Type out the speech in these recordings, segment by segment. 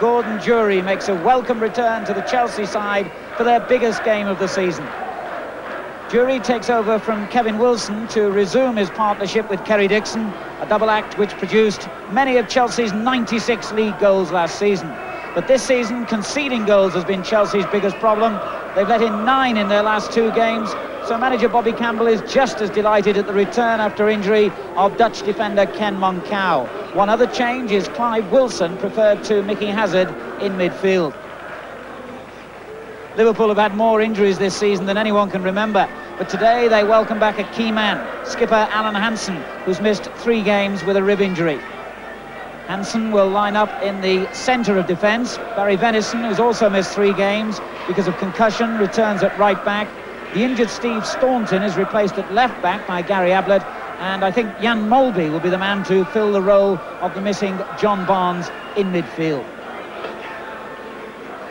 Gordon Jury makes a welcome return to the Chelsea side for their biggest game of the season. Jury takes over from Kevin Wilson to resume his partnership with Kerry Dixon, a double act which produced many of Chelsea's 96 league goals last season. But this season, conceding goals has been Chelsea's biggest problem. They've let in 9 in their last 2 games, so manager Bobby Campbell is just as delighted at the return after injury of Dutch defender Ken Moncau. One other change is Clive Wilson preferred to Mickey Hazard in midfield. Liverpool have had more injuries this season than anyone can remember, but today they welcome back a key man, skipper Alan Hansen, who's missed 3 games with a rib injury. Hansen will line up in the centre of defence. Barry Venison, who's also missed 3 games because of concussion, returns at right back. The injured Steve Staunton is replaced at left back by Gary Ablett, and I think Jan Molby will be the man to fill the role of the missing John Barnes in midfield.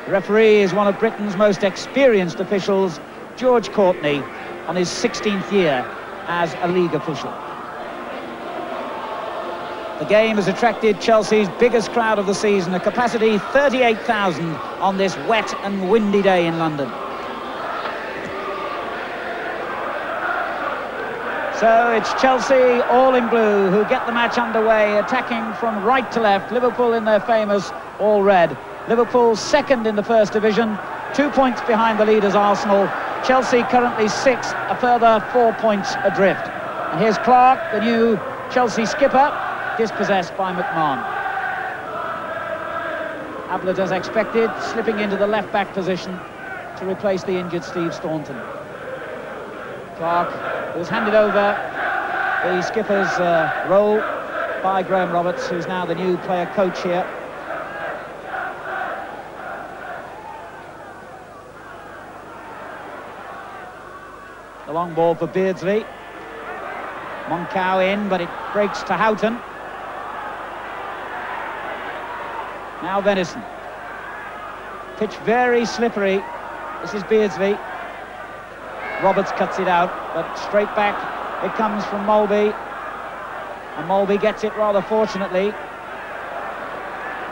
The referee is one of Britain's most experienced officials, George Courtney, on his 16th year as a league official. The game has attracted Chelsea's biggest crowd of the season, a capacity 38,000 on this wet and windy day in London. So it's Chelsea, all in blue, who get the match underway, attacking from right to left. Liverpool in their famous all red. Liverpool second in the first division, 2 points behind the leaders Arsenal. Chelsea currently 6, a further 4 points adrift. And here's Clark, the new Chelsea skipper, dispossessed by McMahon. Ablett, as expected, slipping into the left-back position to replace the injured Steve Staunton. Clark was handed over the skipper's role by Graham Roberts, who's now the new player coach here. The long ball for Beardsley. Moncau in, but it breaks to Houghton. Now Venison. Pitch very slippery. This is Beardsley. Roberts cuts it out, but straight back it comes from Molby. And Molby gets it rather fortunately,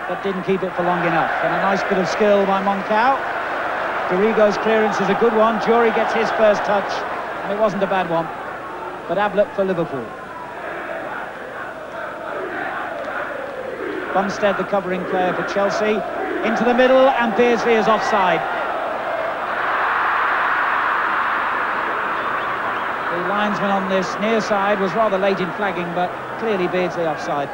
but didn't keep it for long enough. And a nice bit of skill by Moncau. Dorigo's clearance is a good one. Jury gets his first touch, and it wasn't a bad one. But Ablett for Liverpool. Bumstead, the covering player for Chelsea, into the middle, and Beardsley is offside. The linesman on this near side was rather late in flagging, but clearly Beardsley offside.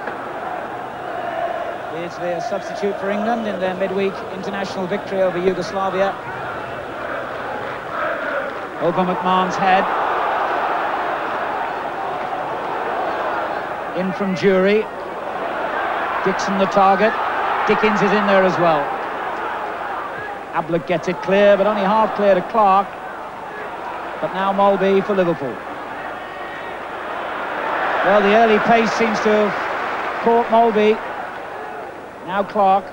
Beardsley a substitute for England in their midweek international victory over Yugoslavia. Over McMahon's head. In from Jury. Dixon the target. Dickens is in there as well. Ablett gets it clear, but only half clear to Clark. But now Molby for Liverpool. Well, the early pace seems to have caught Molby. Now Clark.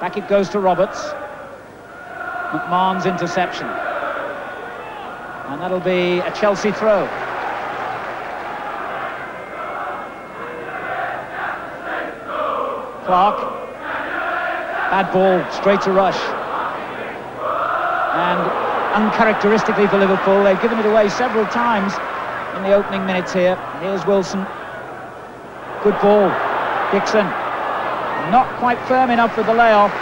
Back it goes to Roberts. McMahon's interception. And that'll be a Chelsea throw. Clark. Bad ball, straight to Rush. And uncharacteristically for Liverpool, they've given it away several times in the opening minutes here. Here's Wilson. Good ball. Dixon. Not quite firm enough with the layoff.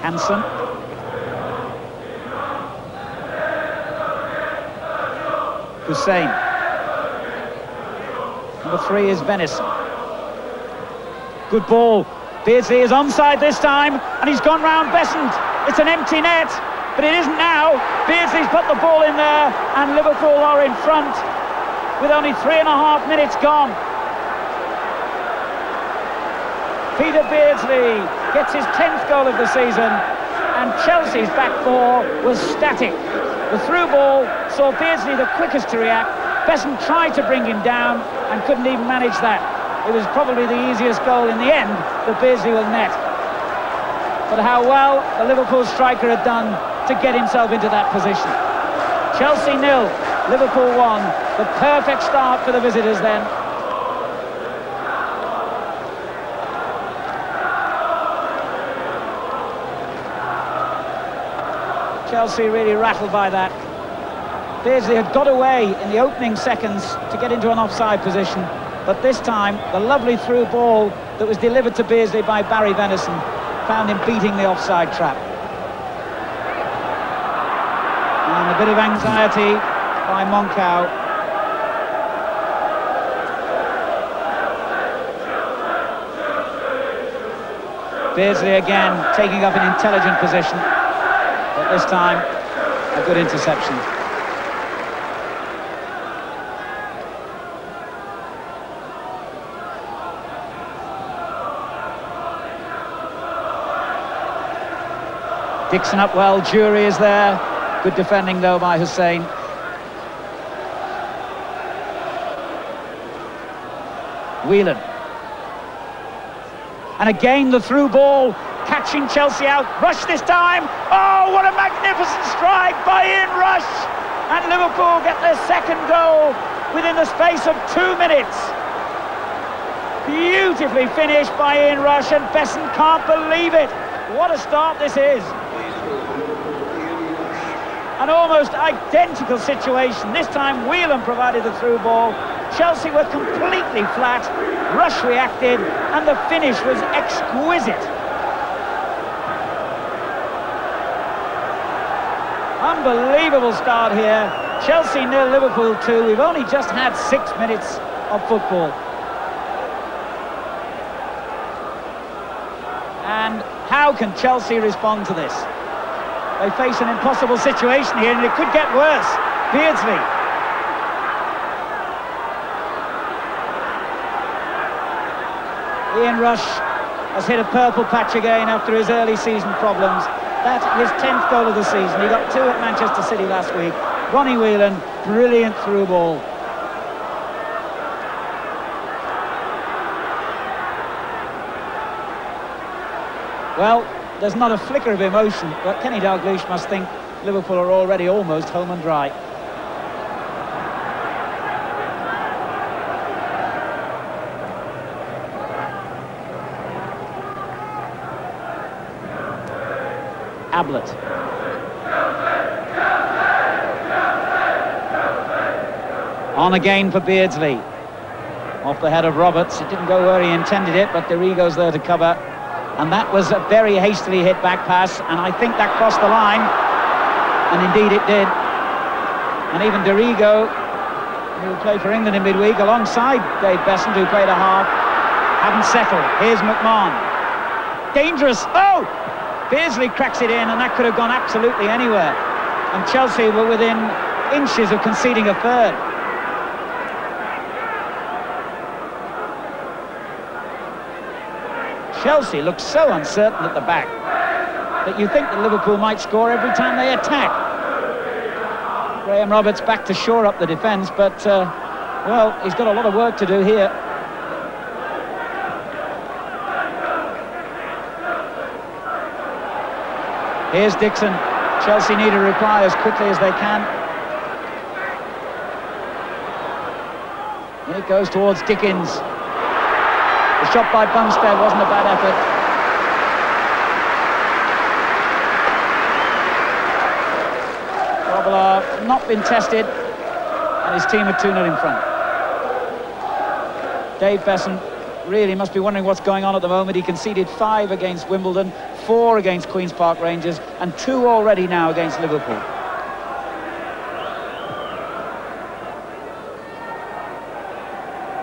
Hansen. Hussein. Number 3 is Venison. Good ball. Beardsley is onside this time, and he's gone round Besant. It's an empty net, but it isn't now. Beardsley's put the ball in there, and Liverpool are in front with only 3.5 minutes gone. Peter Beardsley gets his 10th goal of the season, and Chelsea's back 4 was static. The through ball saw Beardsley the quickest to react. Besant tried to bring him down and couldn't even manage that. It was probably the easiest goal in the end that Beardsley will net. But how well the Liverpool striker had done to get himself into that position. Chelsea 0, Liverpool 1. The perfect start for the visitors then. Chelsea really rattled by that. Beardsley had got away in the opening seconds to get into an offside position, but this time the lovely through ball that was delivered to Beardsley by Barry Venison found him beating the offside trap. And a bit of anxiety by Moncau. Beardsley again taking up an intelligent position, but this time a good interception. Dixon up well, Jury is there. Good defending though by Hussein. Whelan. And again the through ball, catching Chelsea out. Rush this time. Oh, what a magnificent strike by Ian Rush. And Liverpool get their second goal within the space of 2 minutes. Beautifully finished by Ian Rush, and Besson can't believe it. What a start this is. An almost identical situation. This time Whelan provided the through ball. Chelsea were completely flat. Rush reacted, and the finish was exquisite. Unbelievable start here. Chelsea 0, Liverpool 2. We've only just had 6 minutes of football. And how can Chelsea respond to this? They face an impossible situation here, and it could get worse. Beardsley. Ian Rush has hit a purple patch again after his early season problems. That's his 10th goal of the season. He got 2 at Manchester City last week. Ronnie Whelan, brilliant through ball. Well, there's not a flicker of emotion, but Kenny Dalglish must think Liverpool are already almost home and dry. Ablett. On again for Beardsley. Off the head of Roberts. It didn't go where he intended it, but Dorigo's there to cover. And that was a very hastily hit back pass, and I think that crossed the line. And indeed it did. And even Dorigo, who played for England in midweek alongside Dave Besson, who played a half, haven't settled. Here's McMahon. Dangerous. Oh! Beardsley cracks it in, and that could have gone absolutely anywhere. And Chelsea were within inches of conceding a third. Chelsea looks so uncertain at the back that you think that Liverpool might score every time they attack. Graham Roberts back to shore up the defence, but, well, he's got a lot of work to do here. Here's Dixon. Chelsea need a reply as quickly as they can. It goes towards Dickens. The shot by Bumstead wasn't a bad effort. Robillard not been tested, and his team are 2-0 in front. Dave Besson really must be wondering what's going on at the moment. He conceded 5 against Wimbledon, 4 against Queen's Park Rangers, and 2 already now against Liverpool.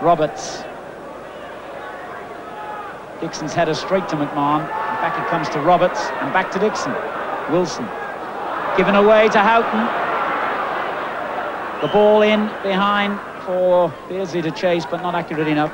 Roberts. Dixon's header straight to McMahon. And back it comes to Roberts, and back to Dixon. Wilson. Given away to Houghton. The ball in behind for Beardsley to chase, but not accurate enough.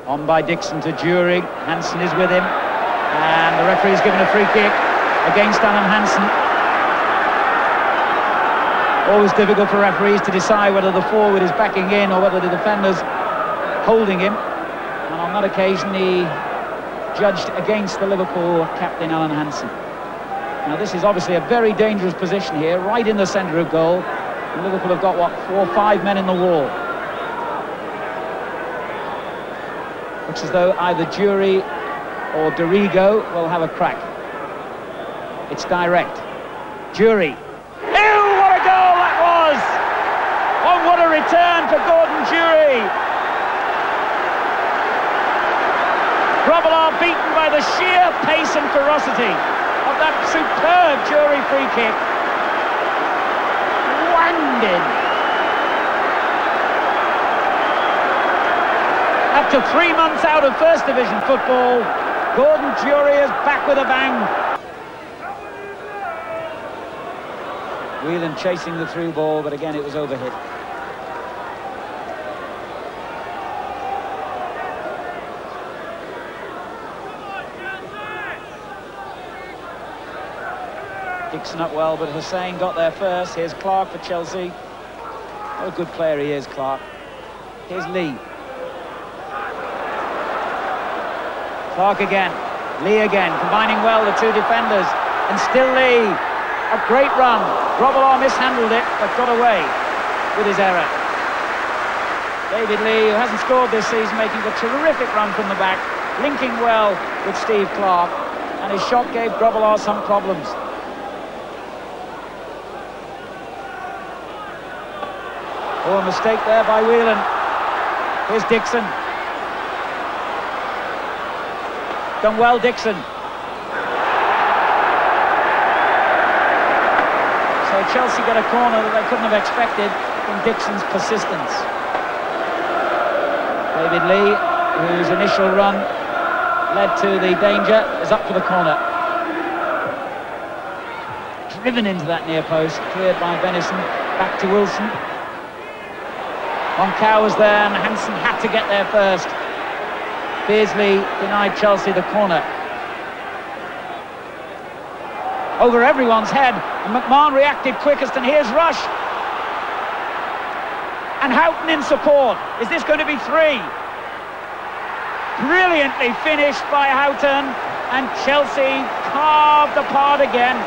On by Dixon to Jury. Hansen is with him, and the referee's given a free kick against Alan Hansen. Always difficult for referees to decide whether the forward is backing in or whether the defender's holding him. And on that occasion, he judged against the Liverpool captain, Alan Hansen. Now, this is obviously a very dangerous position here, right in the centre of goal. And Liverpool have got, what, 4 or 5 men in the wall. Looks as though either Jury or Dorigo will have a crack. It's direct. Jury. Ew, what a goal that was! Oh, what a return for Gordon Jury! Grobbelaar beaten by the sheer pace and ferocity of that superb Jury free kick. Wanged in. After 3 months out of First Division football, Gordon Jury is back with a bang. Whelan chasing the through ball, but again it was overhit. Dixon up well, but Hussain got there first. Here's Clark for Chelsea. What a good player he is, Clark. Here's Lee. Clark again. Lee again, combining well the two defenders. And still Lee. A great run. Grobbelaar mishandled it, but got away with his error. David Lee, who hasn't scored this season, making a terrific run from the back, linking well with Steve Clark, and his shot gave Grobbelaar some problems. Oh, a mistake there by Whelan. Here's Dixon. Done well, Dixon. So Chelsea get a corner that they couldn't have expected from Dixon's persistence. David Lee, whose initial run led to the danger, is up for the corner. Driven into that near post, cleared by Venison, back to Wilson. Moncau was there and Hansen had to get there first. Beardsley denied Chelsea the corner. Over everyone's head, and McMahon reacted quickest, and here's Rush. And Houghton in support. Is this going to be 3? Brilliantly finished by Houghton, and Chelsea carved apart again.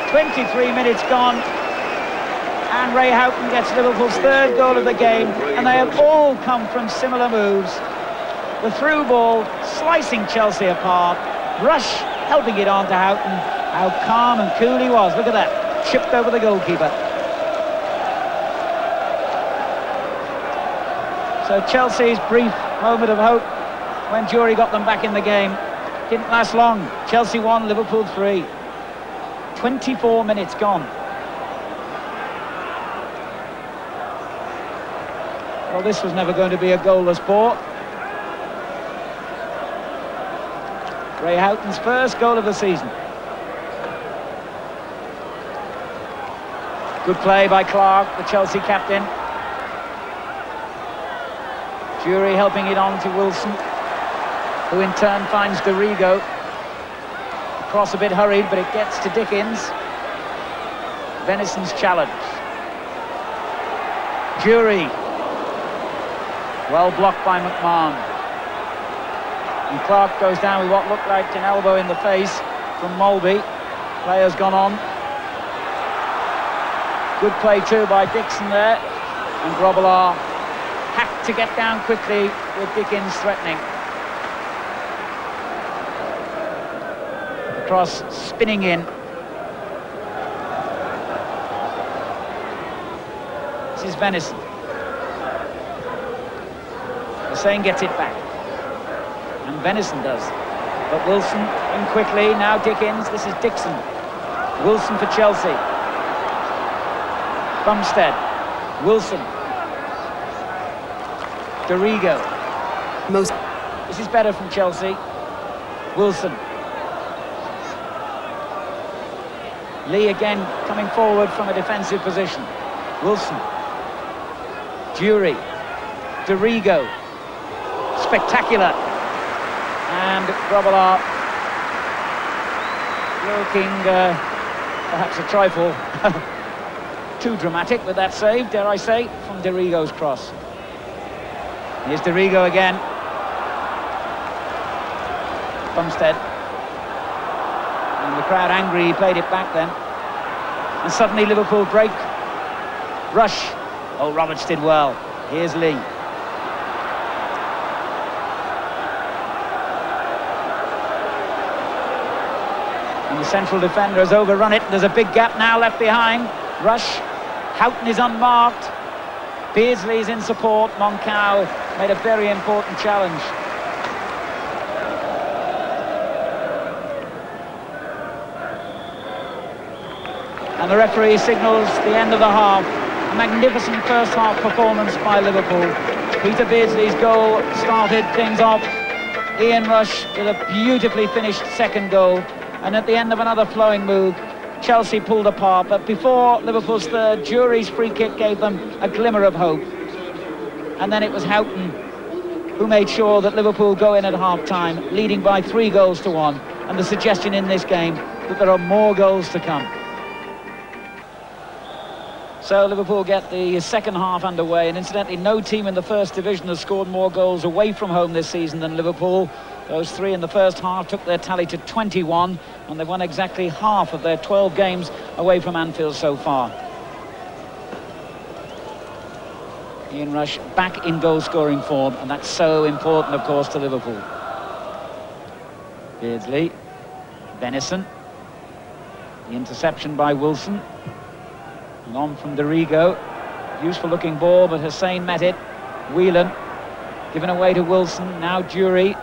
23 minutes gone, and Ray Houghton gets Liverpool's 3rd goal of the game, and they have all come from similar moves. The through ball slicing Chelsea apart, Rush helping it on to Houghton. How calm and cool he was, look at that, chipped over the goalkeeper. So Chelsea's brief moment of hope when Jury got them back in the game didn't last long. Chelsea 1, Liverpool 3. 24 minutes gone. Well, this was never going to be a goalless ball. Ray Houghton's 1st goal of the season. Good play by Clark, the Chelsea captain. Jury helping it on to Wilson, who in turn finds Dorigo. Cross a bit hurried, but it gets to Dickens. Venison's challenge. Jury. Well blocked by McMahon. And Clark goes down with what looked like an elbow in the face from Mulby. Player's gone on. Good play too by Dixon there. And Grobbelaar had to get down quickly with Dickens threatening. The cross spinning in. This is Venison. Hussain gets it back. And Venison does. But Wilson in quickly, now Dickens, this is Dixon. Wilson for Chelsea. Bumstead. Wilson. Dorigo. This is better from Chelsea. Wilson. Lee again coming forward from a defensive position. Wilson. Jury. Dorigo. Spectacular. And Grobbelaar looking Perhaps a trifle too dramatic with that save, dare I say, from De Rigo's cross. Here's De Rigo again. Bumstead. And the crowd angry, he played it back then. And suddenly Liverpool break. Rush. Oh, Roberts did well. Here's Lee. And the central defender has overrun it. There's a big gap now left behind. Rush. Houghton is unmarked. Beardsley's in support. Moncau made a very important challenge. And the referee signals the end of the half. A magnificent first half performance by Liverpool. Peter Beardsley's goal started things off. Ian Rush with a beautifully finished second goal. And at the end of another flowing move, Chelsea pulled apart. But before Liverpool's third, Jury's free kick gave them a glimmer of hope. And then it was Houghton who made sure that Liverpool go in at half-time, leading by 3-1. And the suggestion in this game that there are more goals to come. So Liverpool get the second half underway, and incidentally no team in the first division has scored more goals away from home this season than Liverpool. Those 3 in the first half took their tally to 21, and they've won exactly half of their 12 games away from Anfield so far. Ian Rush back in goal-scoring form, and that's so important, of course, to Liverpool. Beardsley, Venison, the interception by Wilson. And on from De Rigo. Useful looking ball, but Hussein met it. Whelan given away to Wilson. Now Jury.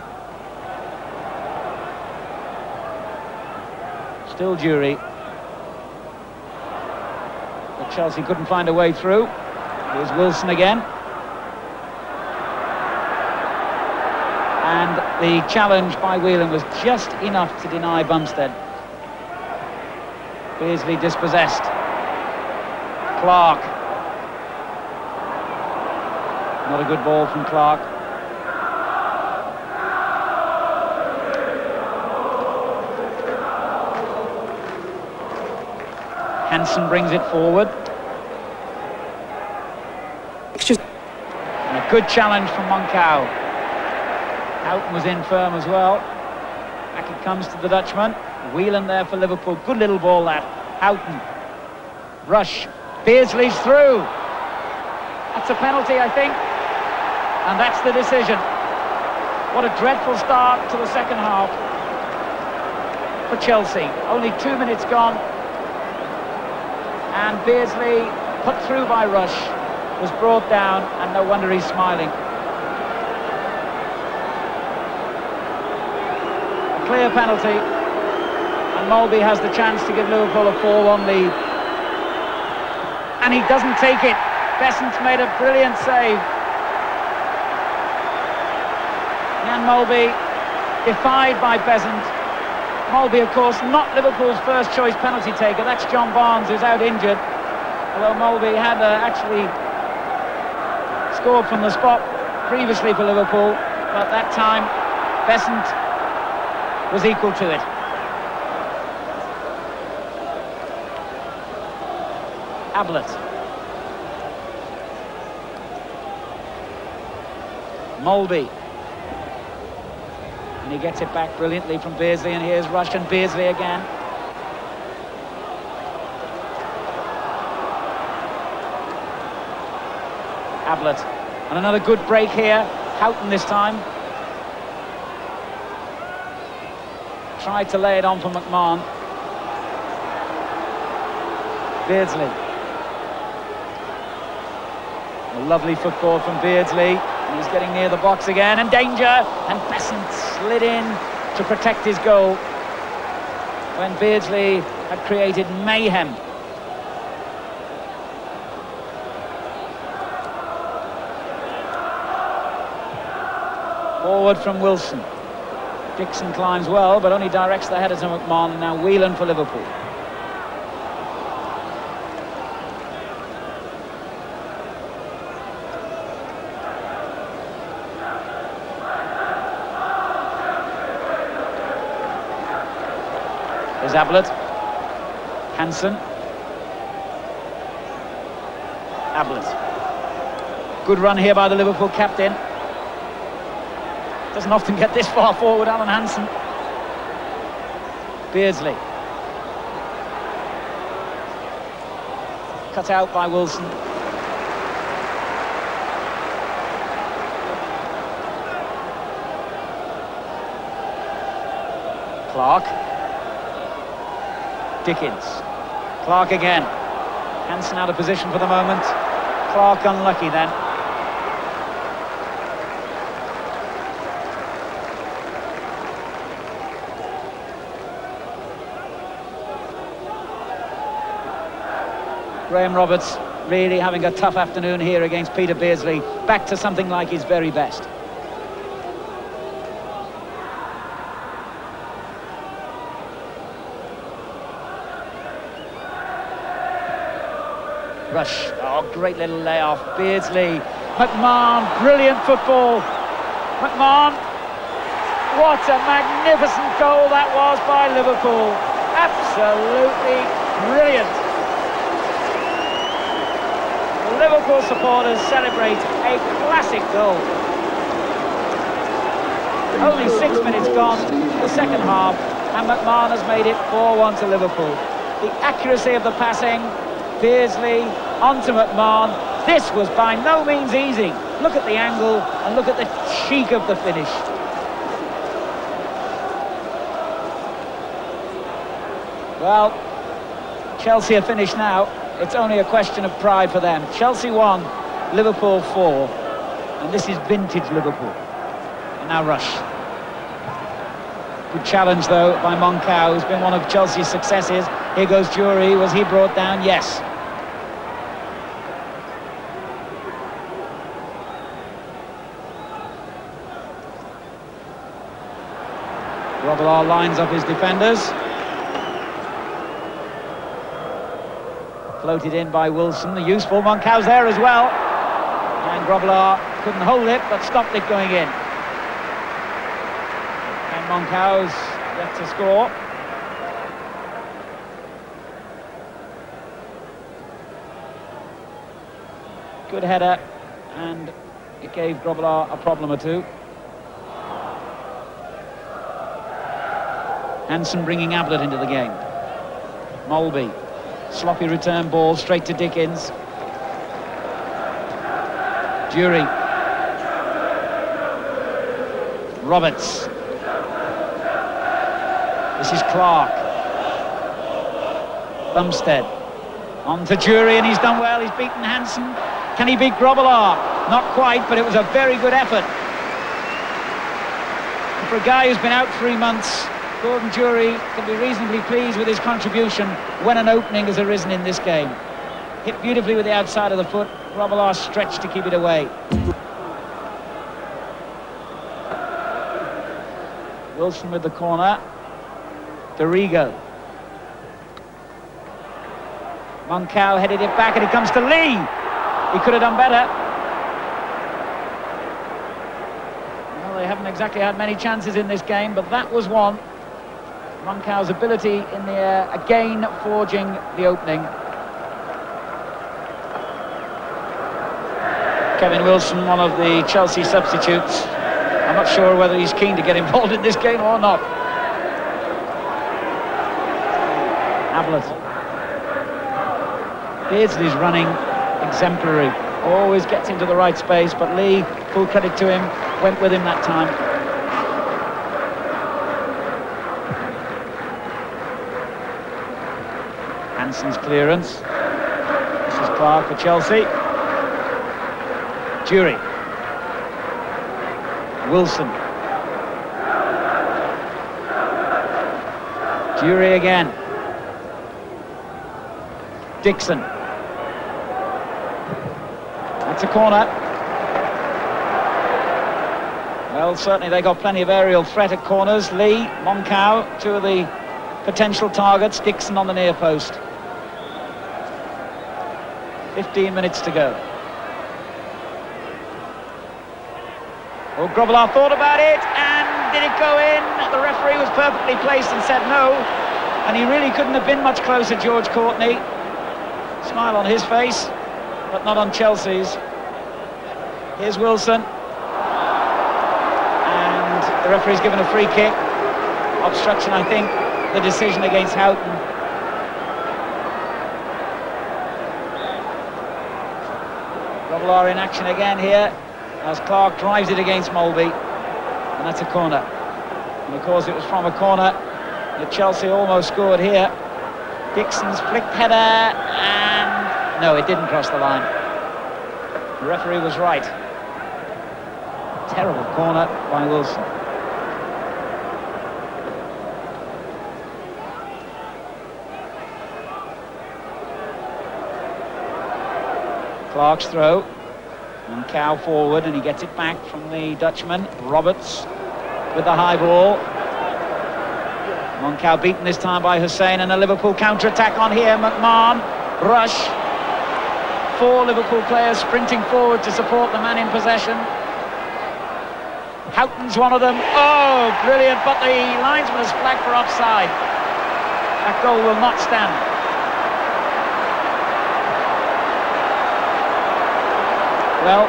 Still Jury. But Chelsea couldn't find a way through. Here's Wilson again. And the challenge by Whelan was just enough to deny Bumstead. Beardsley dispossessed. Clark. Not a good ball from Clark. Hansen brings it forward. And a good challenge from Moncau. Houghton was in firm as well. Back it comes to the Dutchman. Whelan there for Liverpool. Good little ball that. Houghton. Rush. Beardsley's through. That's a penalty, I think. And that's the decision. What a dreadful start to the second half for Chelsea. Only 2 minutes gone. And Beardsley, put through by Rush, was brought down, and no wonder he's smiling. A clear penalty. And Mulby has the chance to give Liverpool a 4-1 lead. And he doesn't take it. Besant's made a brilliant save. And Mulby defied by Besant. Mulby, of course, not Liverpool's first choice penalty taker. That's John Barnes, who's out injured. Although Mulby had actually scored from the spot previously for Liverpool. But that time, Besant was equal to it. Ablett. Mulby. And he gets it back brilliantly from Beardsley, and here's Rush and Beardsley again. Ablett. And another good break here. Houghton this time. Tried to lay it on for McMahon. Beardsley. A lovely football from Beardsley. And he's getting near the box again, and danger. And Besant slid in to protect his goal when Beardsley had created mayhem. Forward from Wilson. Dixon climbs well, but only directs the header to McMahon. And now Whelan for Liverpool. There's Ablett. Hansen. Ablett. Good run here by the Liverpool captain. Doesn't often get this far forward, Alan Hansen. Beardsley. Cut out by Wilson. Clark. Dickens. Clark again. Hansen out of position for the moment. Clark unlucky then. Graham Roberts really having a tough afternoon here against Peter Beardsley. Back to something like his very best. Rush. Oh, great little layoff. Beardsley. McMahon. Brilliant football. McMahon. What a magnificent goal that was by Liverpool. Absolutely brilliant. The Liverpool supporters celebrate a classic goal. Only 6 minutes gone, the second half, and McMahon has made it 4-1 to Liverpool. The accuracy of the passing, Beardsley onto McMahon. This was by no means easy. Look at the angle and look at the cheek of the finish. Well, Chelsea are finished now. It's only a question of pride for them. Chelsea 1, Liverpool 4, and this is vintage Liverpool. And now Rush. Good challenge though by Moncao, who's been one of Chelsea's successes. Here goes Jury. Was he brought down? Yes. Grobbelaar lines up his defenders. Floated in by Wilson, the useful Moncao's there as well. And Grobbelaar couldn't hold it, but stopped it going in. And Moncao's left to score. Good header, and it gave Grobbelaar a problem or two. Hansen bringing Ablett into the game. Molby. Sloppy return ball straight to Dickens. Jury. Roberts. This is Clark. Bumstead. On to Jury, and he's done well. He's beaten Hansen. Can he beat Grobbelaar? Not quite, but it was a very good effort. And for a guy who's been out 3 months, Gordon Jury can be reasonably pleased with his contribution when an opening has arisen in this game. Hit beautifully with the outside of the foot. Grobbelaar stretched to keep it away. Wilson with the corner. Dorigo. Moncao headed it back, and it comes to Lee. He could have done better. Well, they haven't exactly had many chances in this game, but that was one. Moncao's ability in the air, again forging the opening. Kevin Wilson, one of the Chelsea substitutes. I'm not sure whether he's keen to get involved in this game or not. Ablett. Beardsley's running exemplary. Always gets into the right space, but Lee, full credit to him, went with him that time. Hansen's clearance. This is Clark for Chelsea. Jury. Wilson. Jury again. Dixon. That's a corner. Well, certainly they got plenty of aerial threat at corners. Lee, Moncao, two of the potential targets. Dixon on the near post. 15 minutes to go. Well, Grobbelaar thought about it, and did it go in? The referee was perfectly placed and said no. And he really couldn't have been much closer, George Courtney. Smile on his face, but not on Chelsea's. Here's Wilson. And the referee's given a free kick. Obstruction, I think, the decision against Houghton. Grobbelaar in action again here, as Clark drives it against Mulvey. And that's a corner. And of course it was from a corner that Chelsea almost scored here. Dixon's flicked header, and no, it didn't cross the line. The referee was right. Terrible corner by Wilson. Clark's throw, and Cow forward, and he gets it back from the Dutchman, Roberts, with the high ball. Moncow beaten this time by Hussein, and a Liverpool counter-attack on here. McMahon, rush. 4 Liverpool players sprinting forward to support the man in possession. Houghton's one of them. Oh, brilliant, but the linesman has flagged for offside. That goal will not stand. Well,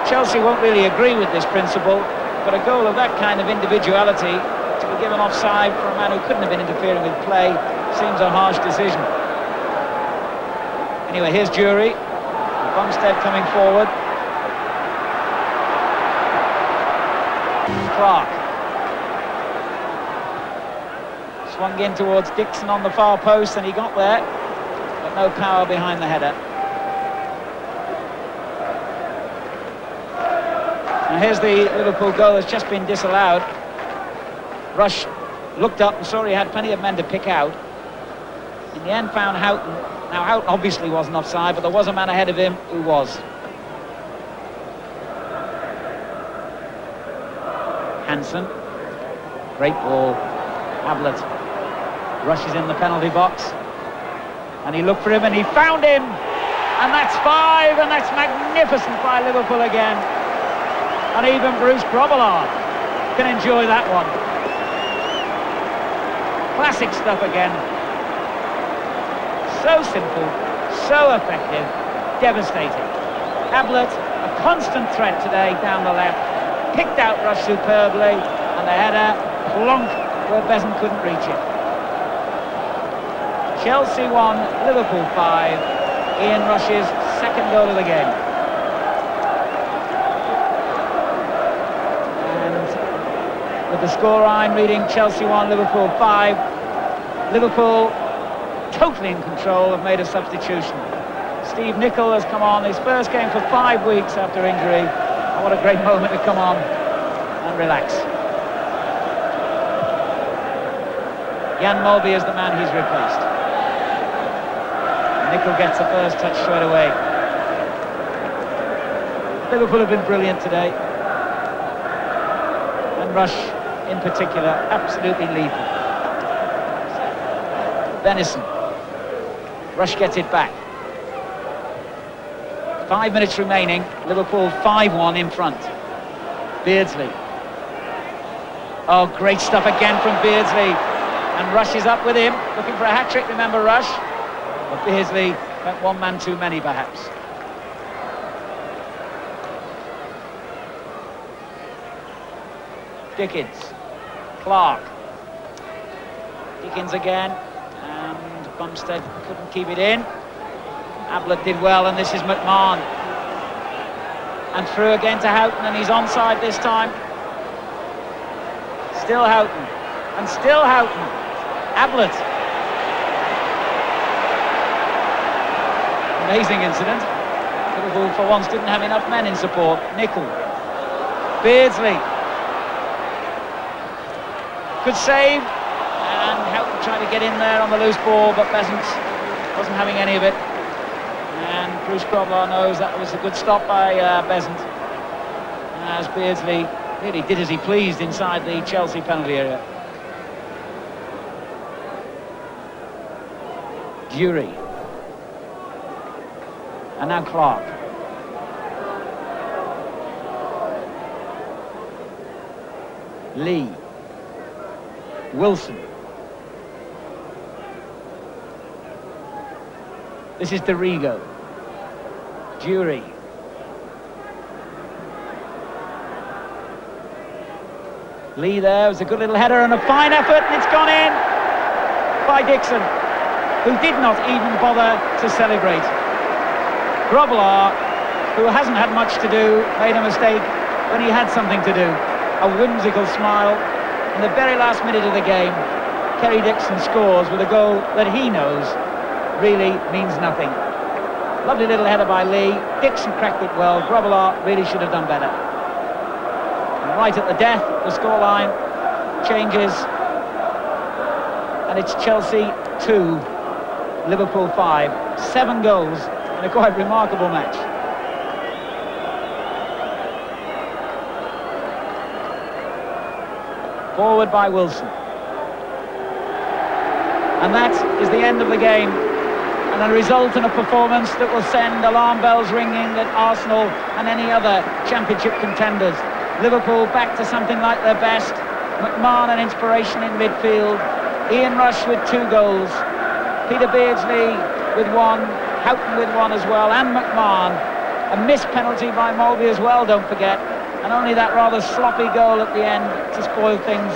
Chelsea won't really agree with this principle, but a goal of that kind of individuality to be given offside for a man who couldn't have been interfering with play seems a harsh decision. Anyway, here's Jury. Bumstead coming forward. Clark. Swung in towards Dixon on the far post, and he got there, but no power behind the header. Now here's the Liverpool goal that's just been disallowed. Rush looked up and saw he had plenty of men to pick out. In the end found Houghton. Now Houghton obviously wasn't offside, but there was a man ahead of him who was. Hansen. Great ball. Ablett rushes in the penalty box. And he looked for him and he found him. And that's 5, and that's magnificent by Liverpool again. And even Bruce Grobbelaar can enjoy that one. Classic stuff again. So simple, so effective, devastating. Ablett, a constant threat today down the left, picked out Rush superbly, and the header plonk where Besant couldn't reach it. Chelsea 1, Liverpool 5. Ian Rush's second goal of the game. With the scoreline reading Chelsea 1, Liverpool 5. Liverpool, totally in control, have made a substitution. Steve Nicol has come on, his first game for 5 weeks after injury. And what a great moment to come on and relax. Jan Mulvey is the man he's replaced. Nicol gets the first touch straight away. Liverpool have been brilliant today. And Rush, in particular, absolutely lethal. Venison. Rush gets it back. 5 minutes remaining. Liverpool 5-1 in front. Beardsley. Oh, great stuff again from Beardsley. And Rush is up with him, looking for a hat-trick, remember Rush? But Beardsley went one man too many, perhaps. Dickens. Clark. Dickens again, and Bumstead couldn't keep it in. Ablett did well, and this is McMahon. And through again to Houghton, and he's onside this time. Still Houghton, and still Houghton. Ablett. Amazing incident. Liverpool for once didn't have enough men in support. Nicol. Beardsley. Good save, and Houghton trying to get in there on the loose ball, but Besant wasn't having any of it. And Bruce Grobbelaar knows that was a good stop by Besant, as Beardsley really did as he pleased inside the Chelsea penalty area. Jury. And now Clark. Lee. Wilson. This is Dorigo. Jury. Lee there, was a good little header and a fine effort, and it's gone in by Dixon, who did not even bother to celebrate. Grobbelaar, who hasn't had much to do, made a mistake when he had something to do. A whimsical smile. In the very last minute of the game, Kerry Dixon scores with a goal that he knows really means nothing. Lovely little header by Lee. Dixon cracked it well. Grobbelaar really should have done better. And right at the death, the scoreline changes, and it's Chelsea 2, Liverpool 5. 7 goals in a quite remarkable match. Forward by Wilson. And that is the end of the game, and a result and a performance that will send alarm bells ringing at Arsenal and any other championship contenders. Liverpool back to something like their best. McMahon an inspiration in midfield. Ian Rush with 2 goals. Peter Beardsley with 1. Houghton with 1 as well, and McMahon. A missed penalty by Mulvey as well, don't forget. And only that rather sloppy goal at the end to spoil things.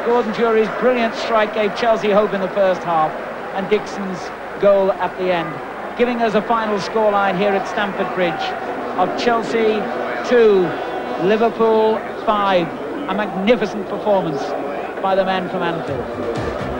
Gordon Jury's brilliant strike gave Chelsea hope in the first half, and Dixon's goal at the end, giving us a final scoreline here at Stamford Bridge of Chelsea 2, Liverpool 5. A magnificent performance by the men from Anfield.